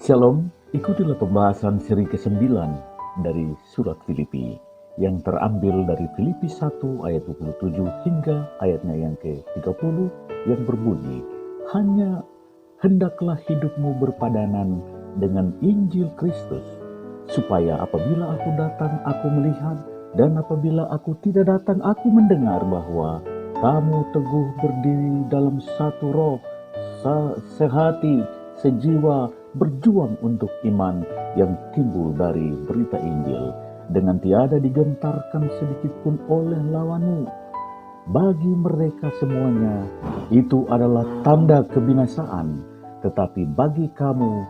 Shalom, ikutilah pembahasan seri ke-9 dari surat Filipi yang terambil dari Filipi 1 ayat 27 hingga ayatnya yang ke-30 yang berbunyi, hanya hendaklah hidupmu berpadanan dengan Injil Kristus, supaya apabila aku datang aku melihat, dan apabila aku tidak datang aku mendengar bahwa kamu teguh berdiri dalam satu roh, sehati, sejiwa, berjuang untuk iman yang timbul dari berita Injil, dengan tiada digentarkan sedikit pun oleh lawanmu. Bagi mereka semuanya itu adalah tanda kebinasaan, tetapi bagi kamu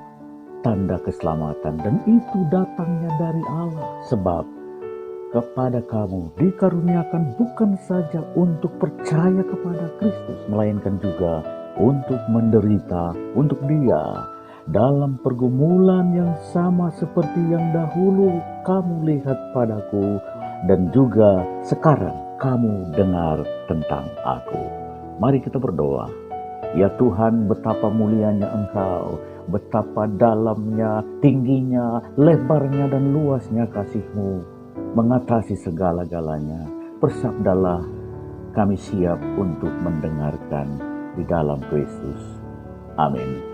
tanda keselamatan, dan itu datangnya dari Allah. Sebab kepada kamu dikaruniakan bukan saja untuk percaya kepada Kristus, melainkan juga untuk menderita untuk Dia dalam pergumulan yang sama seperti yang dahulu kamu lihat padaku dan juga sekarang kamu dengar tentang aku. Mari kita berdoa. Ya Tuhan, betapa mulianya Engkau, betapa dalamnya, tingginya, lebarnya dan luasnya kasih-Mu mengatasi segala-galanya. Bersabdalah, kami siap untuk mendengarkan di dalam Kristus. Amin.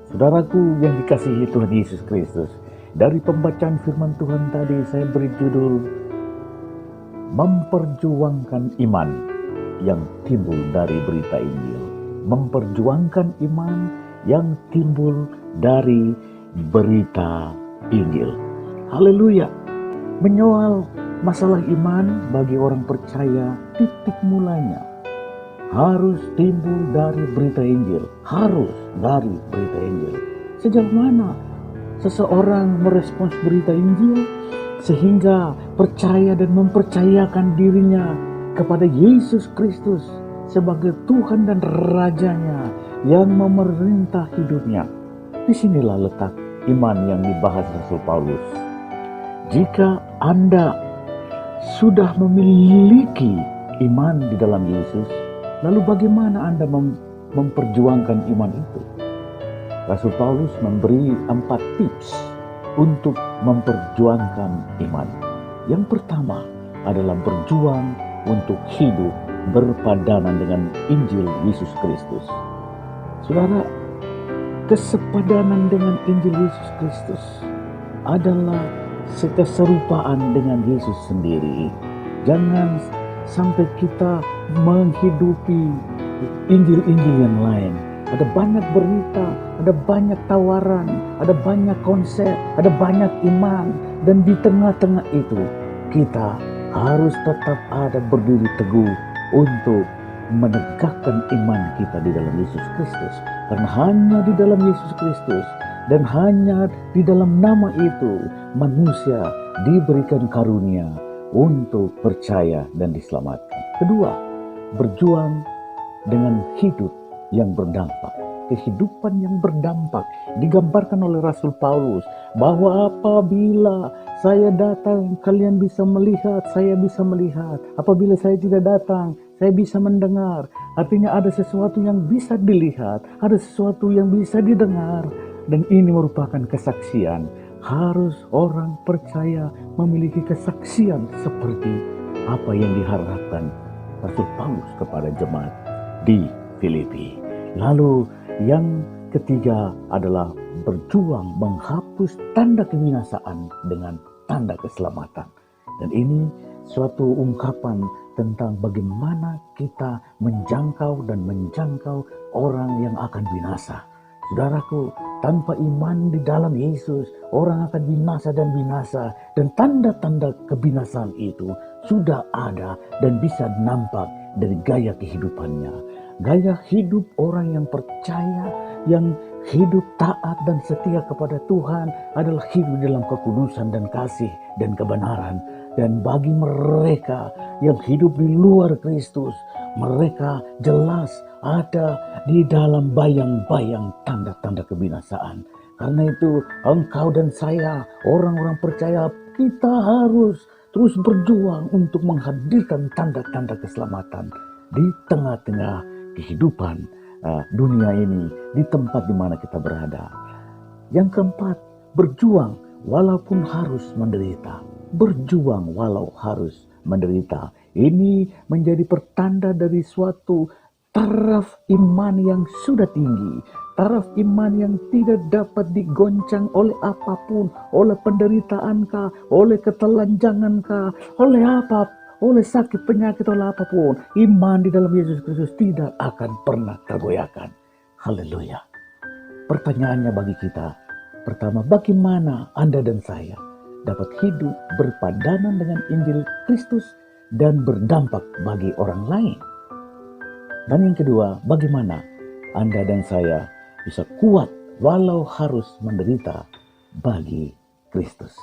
Saudaraku yang dikasihi Tuhan Yesus Kristus, dari pembacaan firman Tuhan tadi saya beri judul memperjuangkan iman yang timbul dari berita Injil. Memperjuangkan iman yang timbul dari berita Injil. Haleluya. Menyoal masalah iman bagi orang percaya, titik mulanya harus timbul dari berita Injil. Harus dari berita Injil. Sejauh mana seseorang merespons berita Injil sehingga percaya dan mempercayakan dirinya kepada Yesus Kristus sebagai Tuhan dan Rajanya yang memerintah hidupnya. Disinilah letak iman yang dibahas Rasul Paulus. Jika Anda sudah memiliki iman di dalam Yesus, lalu bagaimana Anda memperjuangkan iman itu? Rasul Paulus memberi 4 tips untuk memperjuangkan iman. Yang pertama adalah berjuang untuk hidup berpadanan dengan Injil Yesus Kristus. Saudara, kesepadanan dengan Injil Yesus Kristus adalah keserupaan dengan Yesus sendiri. Jangan sampai kita menghidupi Injil-Injil yang lain. Ada banyak berita, ada banyak tawaran, ada banyak konsep, ada banyak iman. Dan di tengah-tengah itu kita harus tetap ada berdiri teguh untuk menegakkan iman kita di dalam Yesus Kristus. Karena hanya di dalam Yesus Kristus dan hanya di dalam nama itu manusia diberikan karunia untuk percaya dan diselamatkan. Kedua, berjuang dengan hidup yang berdampak. Kehidupan yang berdampak digambarkan oleh Rasul Paulus bahwa apabila saya datang kalian bisa melihat, saya bisa melihat. Apabila saya tidak datang, saya bisa mendengar. Artinya ada sesuatu yang bisa dilihat, ada sesuatu yang bisa didengar. Dan ini merupakan kesaksian. Harus orang percaya memiliki kesaksian seperti apa yang diharapkan Rasul Paulus kepada jemaat di Filipi. Lalu yang ketiga adalah berjuang menghapus tanda kebinasaan dengan tanda keselamatan. Dan ini suatu ungkapan tentang bagaimana kita menjangkau orang yang akan binasa. Saudaraku, tanpa iman di dalam Yesus, orang akan binasa. Dan tanda-tanda kebinasaan itu sudah ada dan bisa nampak dari gaya kehidupannya. Gaya hidup orang yang percaya, yang hidup taat dan setia kepada Tuhan adalah hidup dalam kekudusan dan kasih dan kebenaran. Dan bagi mereka yang hidup di luar Kristus, mereka jelas ada di dalam bayang-bayang tanda-tanda kebinasaan. Karena itu engkau dan saya, orang-orang percaya, kita harus terus berjuang untuk menghadirkan tanda-tanda keselamatan di tengah-tengah kehidupan dunia ini, di tempat di mana kita berada. Yang keempat, berjuang walaupun harus menderita. Berjuang walau harus menderita. Ini menjadi pertanda dari suatu taraf iman yang sudah tinggi. Taraf iman yang tidak dapat digoncang oleh apapun. Oleh penderitaan kah, oleh ketelanjangan kah, oleh apa, oleh sakit penyakit, oleh apapun. Iman di dalam Yesus Kristus tidak akan pernah tergoyahkan. Haleluya. Pertanyaannya bagi kita, pertama, bagaimana Anda dan saya dapat hidup berpadanan dengan Injil Kristus dan berdampak bagi orang lain? Dan yang kedua, bagaimana Anda dan saya bisa kuat walau harus menderita bagi Kristus?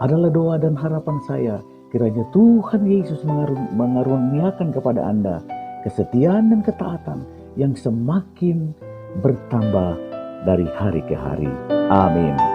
Adalah doa dan harapan saya, kiranya Tuhan Yesus mengaruniakan kepada Anda kesetiaan dan ketaatan yang semakin bertambah dari hari ke hari. Amin.